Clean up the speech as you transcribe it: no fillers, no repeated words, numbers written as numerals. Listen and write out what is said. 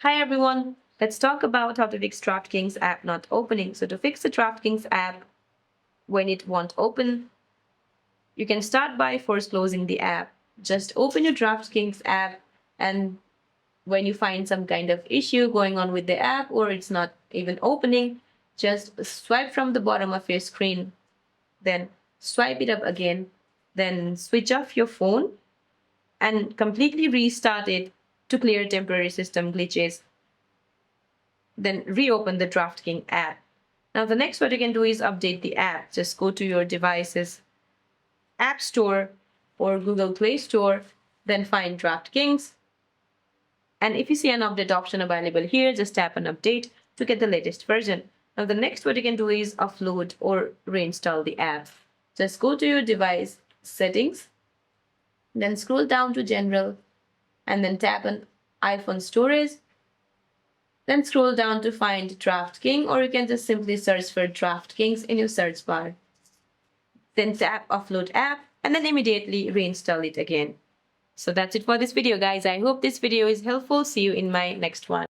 Hi everyone, let's talk about how to fix DraftKings app not opening. So to fix the DraftKings app when it won't open, you can start by first closing the app. Just open your DraftKings app, and when you find some kind of issue going on with the app or it's not even opening, just swipe from the bottom of your screen, then swipe it up again, then switch off your phone and completely restart it to clear temporary system glitches. Then reopen the DraftKings app. Now the next what you can do is update the app. Just go to your device's App Store or Google Play Store, then find DraftKings. And if you see an update option available here, just tap on update to get the latest version. Now the next what you can do is offload or reinstall the app. Just go to your device settings, then scroll down to general and then tap on iPhone storage. Then scroll down to find DraftKings, or you can just simply search for DraftKings in your search bar. Then tap offload app and then immediately reinstall it again. So that's it for this video, guys. I hope this video is helpful. See you in my next one.